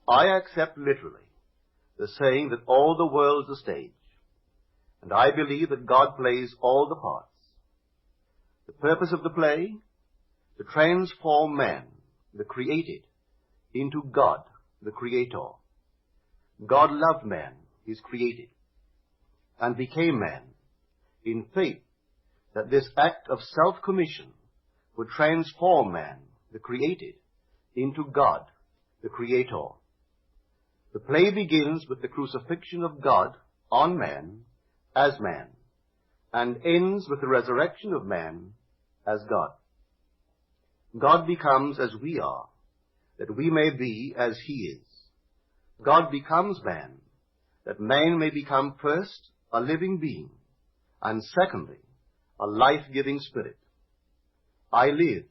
I accept literally the saying that all the world's a stage, and I believe that God plays all the parts. The purpose of the play? To transform man, the created, into God, the Creator. God loved man, his created, and became man, in faith that this act of self-commission would transform man, the created, into God, the Creator. The play begins with the crucifixion of God on man, as man, and ends with the resurrection of man as God. God becomes as we are, that we may be as he is. God becomes man, that man may become first a living being, and secondly, a life-giving spirit. I live,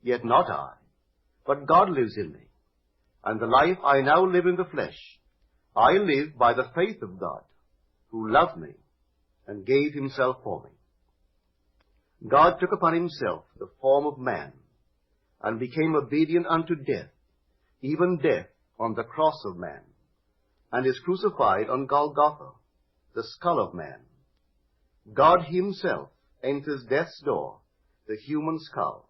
yet not I, but God lives in me. And the life I now live in the flesh, I live by the faith of God, who loved me and gave himself for me. God took upon himself the form of man, and became obedient unto death, even death on the cross of man, and is crucified on Golgotha, the skull of man. God himself enters death's door, the human skull,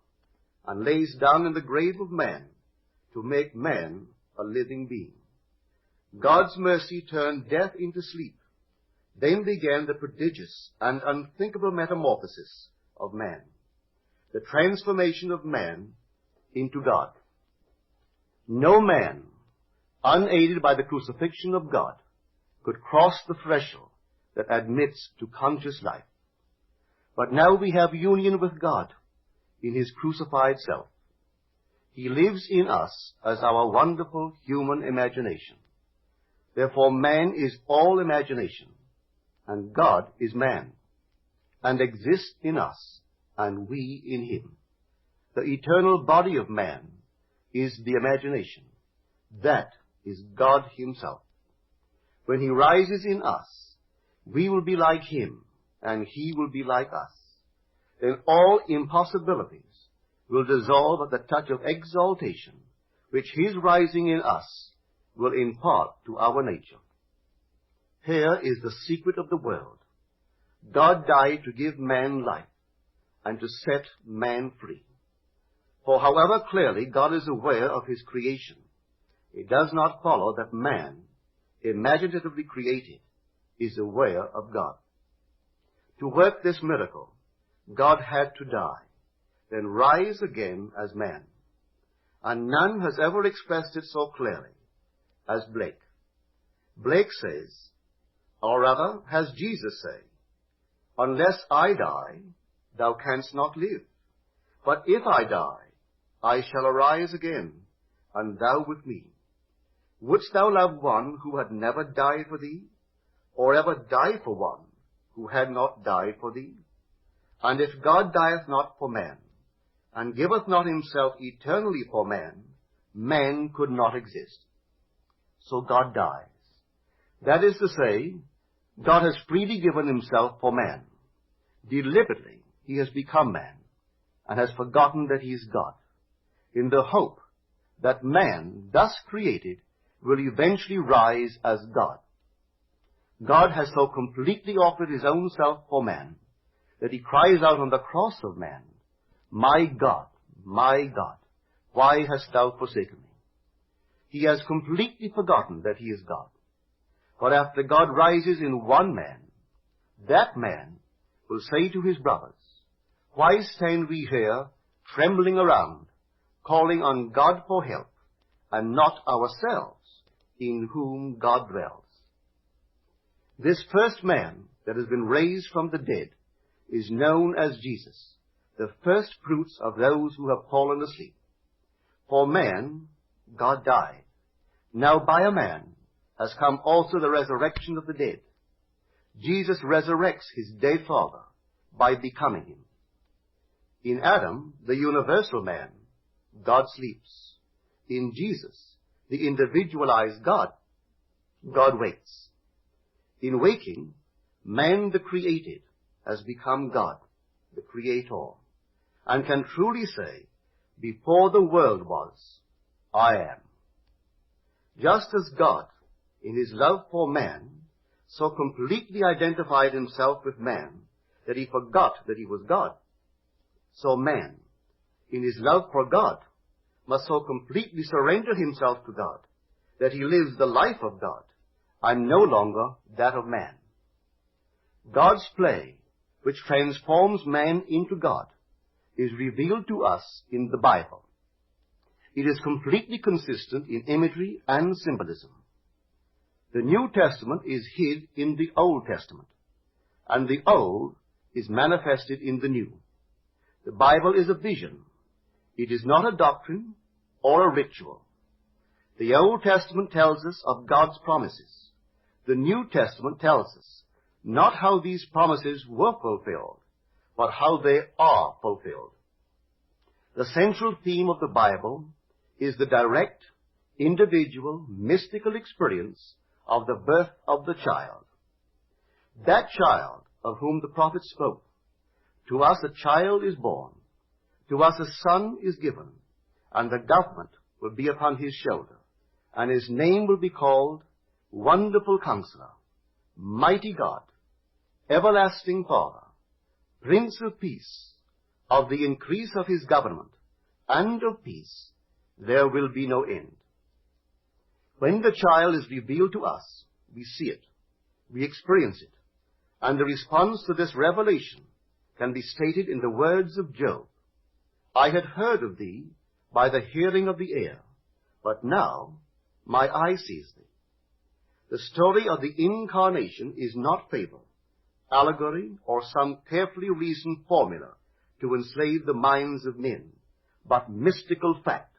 and lays down in the grave of man to make man a living being. God's mercy turned death into sleep. Then began the prodigious and unthinkable metamorphosis of man, the transformation of man into God. No man, unaided by the crucifixion of God, could cross the threshold that admits to conscious life. But now we have union with God in his crucified self. He lives in us as our wonderful human imagination. Therefore man is all imagination, and God is man, and exists in us, and we in him. The eternal body of man is the imagination. That is God himself. When he rises in us, we will be like him, and he will be like us. Then all impossibilities will dissolve at the touch of exaltation, which his rising in us will impart to our nature. Here is the secret of the world. God died to give man life and to set man free. For however clearly God is aware of his creation, it does not follow that man, imaginatively created, is aware of God. To work this miracle, God had to die, then rise again as man. And none has ever expressed it so clearly as Blake. Blake says, or rather has Jesus say, unless I die, thou canst not live. But if I die, I shall arise again, and thou with me. Wouldst thou love one who had never died for thee, or ever die for one who had not died for thee? And if God dieth not for man, and giveth not himself eternally for man, man could not exist. So God dies. That is to say, God has freely given himself for man. Deliberately, he has become man, and has forgotten that he is God, in the hope that man, thus created, will eventually rise as God. God has so completely offered his own self for man, that he cries out on the cross of man, my God, why hast thou forsaken me? He has completely forgotten that he is God. But after God rises in one man, that man will say to his brothers, why stand we here trembling around, calling on God for help, and not ourselves, in whom God dwells? This first man that has been raised from the dead is known as Jesus, the first fruits of those who have fallen asleep. For man, God died. Now by a man has come also the resurrection of the dead. Jesus resurrects his dead father by becoming him. In Adam, the universal man, God sleeps. In Jesus, the individualized God, God wakes. In waking, man the created has become God, the Creator, and can truly say, before the world was, I am. Just as God, in his love for man, so completely identified himself with man that he forgot that he was God, so man, in his love for God, must so completely surrender himself to God that he lives the life of God and no longer that of man. God's play, which transforms man into God, is revealed to us in the Bible. It is completely consistent in imagery and symbolism. The New Testament is hid in the Old Testament, and the Old is manifested in the New. The Bible is a vision. It is not a doctrine or a ritual. The Old Testament tells us of God's promises. The New Testament tells us not how these promises were fulfilled, but how they are fulfilled. The central theme of the Bible is the direct, individual, mystical experience of the birth of the child. That child of whom the prophet spoke. To us a child is born, to us a son is given, and the government will be upon his shoulder, and his name will be called Wonderful Counselor, Mighty God, Everlasting Father, Prince of Peace. Of the increase of his government and of peace there will be no end. When the child is revealed to us, we see it, we experience it, and the response to this revelation can be stated in the words of Job. I had heard of thee by the hearing of the ear, but now my eye sees thee. The story of the incarnation is not fable, allegory, or some carefully reasoned formula to enslave the minds of men, but mystical fact.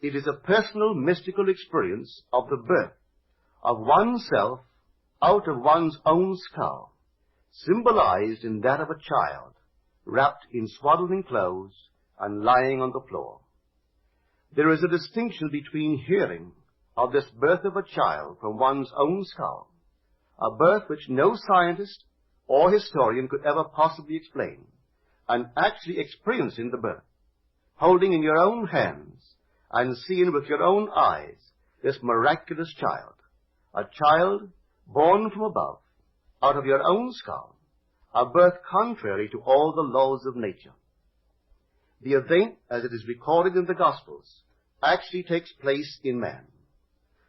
It is a personal mystical experience of the birth of oneself out of one's own skull, symbolized in that of a child, wrapped in swaddling clothes and lying on the floor. There is a distinction between hearing of this birth of a child from one's own skull, a birth which no scientist or historian could ever possibly explain, and actually experiencing the birth, holding in your own hands and seeing with your own eyes this miraculous child, a child born from above, out of your own skull, a birth contrary to all the laws of nature. The event, as it is recorded in the Gospels, actually takes place in man.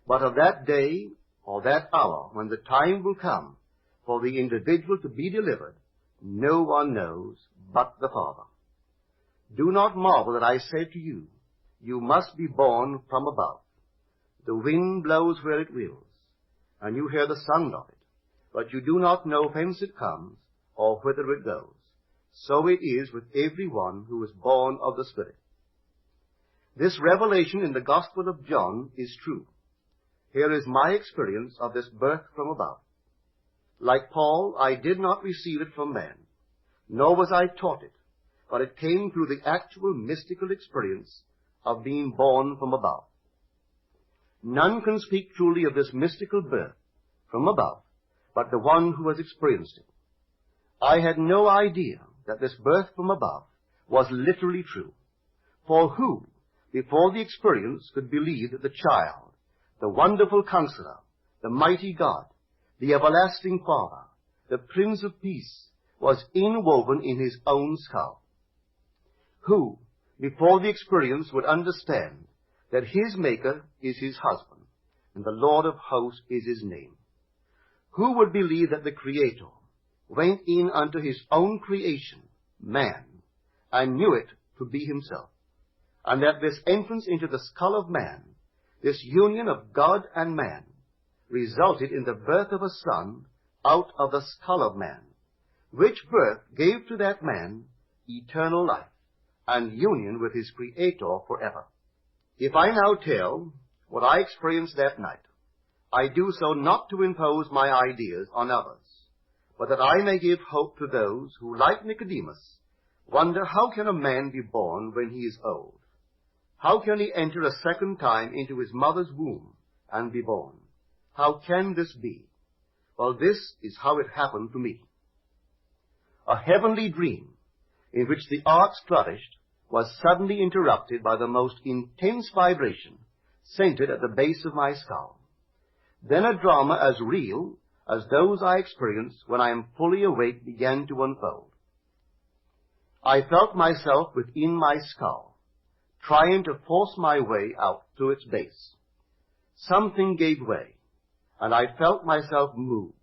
But of that day or that hour when the time will come for the individual to be delivered, no one knows but the Father. Do not marvel that I said to you, you must be born from above. The wind blows where it wills, and you hear the sound of it, but you do not know whence it comes or whither it goes. So it is with everyone who is born of the Spirit. This revelation in the Gospel of John is true. Here is my experience of this birth from above. Like Paul, I did not receive it from man, nor was I taught it, but it came through the actual mystical experience of being born from above. None can speak truly of this mystical birth from above but the one who has experienced it. I had no idea that this birth from above was literally true. For who, before the experience, could believe that the child, the Wonderful Counselor, the Mighty God, the Everlasting Father, the Prince of Peace, was inwoven in his own skull? Who, before the experience, would understand that his Maker is his husband, and the Lord of hosts is his name? Who would believe that the Creator went in unto his own creation, man, and knew it to be himself, and that this entrance into the skull of man, this union of God and man, resulted in the birth of a son out of the skull of man, which birth gave to that man eternal life and union with his Creator forever? If I now tell what I experienced that night, I do so not to impose my ideas on others, but that I may give hope to those who, like Nicodemus, wonder how can a man be born when he is old? How can he enter a second time into his mother's womb and be born? How can this be? Well, this is how it happened to me. A heavenly dream in which the arts flourished was suddenly interrupted by the most intense vibration, centered at the base of my skull. Then a drama as real as those I experience when I am fully awake began to unfold. I felt myself within my skull, trying to force my way out through its base. Something gave way, and I felt myself move,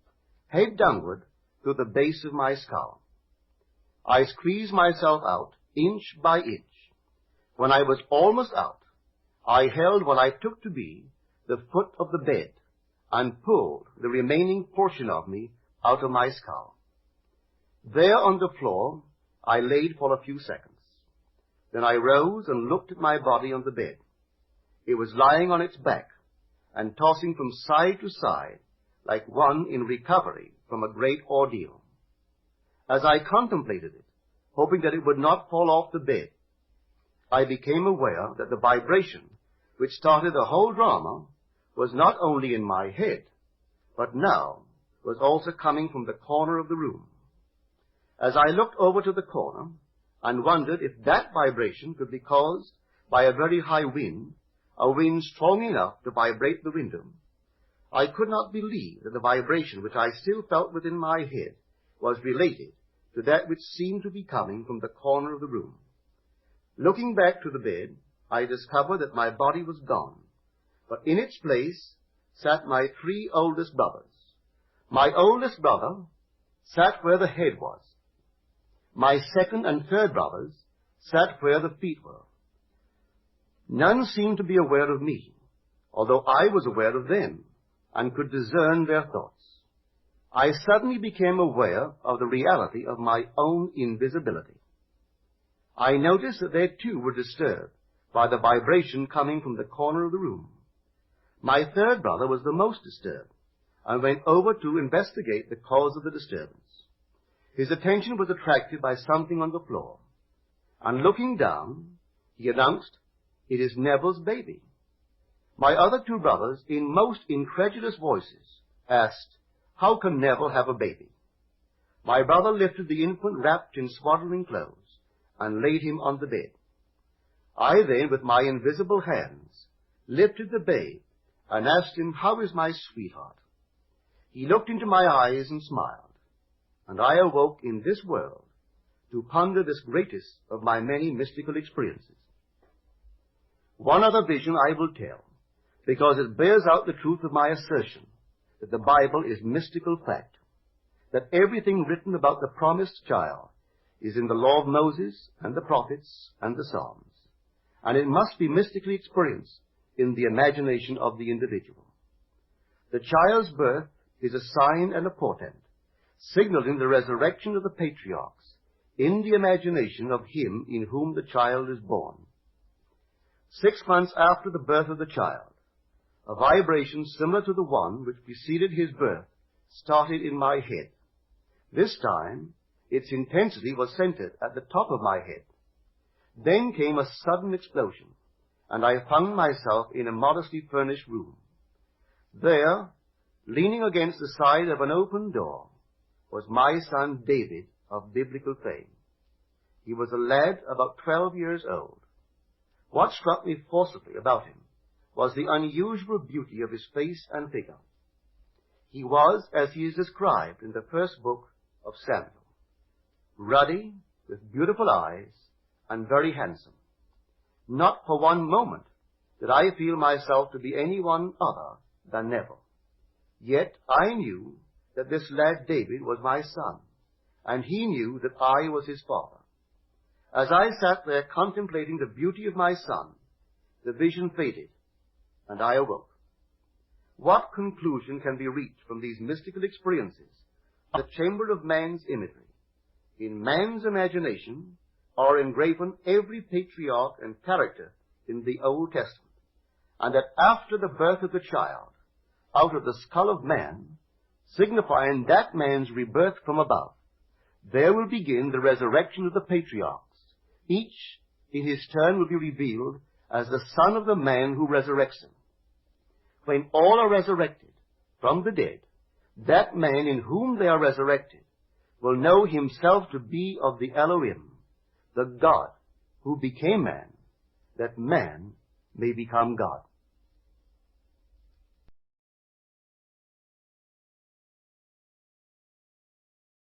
head downward, through the base of my skull. I squeezed myself out, inch by inch. When I was almost out, I held what I took to be the foot of the bed and pulled the remaining portion of me out of my skull. There on the floor, I laid for a few seconds. Then I rose and looked at my body on the bed. It was lying on its back and tossing from side to side like one in recovery from a great ordeal. As I contemplated it, hoping that it would not fall off the bed, I became aware that the vibration which started the whole drama was not only in my head, but now was also coming from the corner of the room. As I looked over to the corner and wondered if that vibration could be caused by a very high wind, a wind strong enough to vibrate the window, I could not believe that the vibration which I still felt within my head was related to that which seemed to be coming from the corner of the room. Looking back to the bed, I discovered that my body was gone, but in its place sat my 3 oldest brothers. My oldest brother sat where the head was. My second and third brothers sat where the feet were. None seemed to be aware of me, although I was aware of them and could discern their thoughts. I suddenly became aware of the reality of my own invisibility. I noticed that they too were disturbed by the vibration coming from the corner of the room. My third brother was the most disturbed and went over to investigate the cause of the disturbance. His attention was attracted by something on the floor, and looking down, he announced, "It is Neville's baby." My other 2 brothers, in most incredulous voices, asked, "How can Neville have a baby?" My brother lifted the infant wrapped in swaddling clothes and laid him on the bed. I then, with my invisible hands, lifted the babe and asked him, "How is my sweetheart?" He looked into my eyes and smiled, and I awoke in this world to ponder this greatest of my many mystical experiences. One other vision I will tell, because it bears out the truth of my assertion that the Bible is mystical fact, that everything written about the promised child is in the law of Moses and the prophets and the Psalms, and it must be mystically experienced in the imagination of the individual. The child's birth is a sign and a portent, signaling the resurrection of the patriarchs in the imagination of him in whom the child is born. 6 months after the birth of the child, a vibration similar to the one which preceded his birth started in my head. This time, its intensity was centered at the top of my head. Then came a sudden explosion, and I found myself in a modestly furnished room. There, leaning against the side of an open door, was my son David of biblical fame. He was a lad about 12 years old. What struck me forcibly about him was the unusual beauty of his face and figure. He was, as he is described in the first book of Samuel, ruddy, with beautiful eyes, and very handsome. Not for one moment did I feel myself to be anyone other than Neville. Yet I knew that this lad David was my son, and he knew that I was his father. As I sat there contemplating the beauty of my son, the vision faded, and I awoke. What conclusion can be reached from these mystical experiences, the chamber of man's imagery? In man's imagination are engraven every patriarch and character in the Old Testament, and that after the birth of the child, out of the skull of man, signifying that man's rebirth from above, there will begin the resurrection of the patriarchs. Each, in his turn, will be revealed as the son of the man who resurrects him. When all are resurrected from the dead, that man in whom they are resurrected will know himself to be of the Elohim, the God who became man, that man may become God.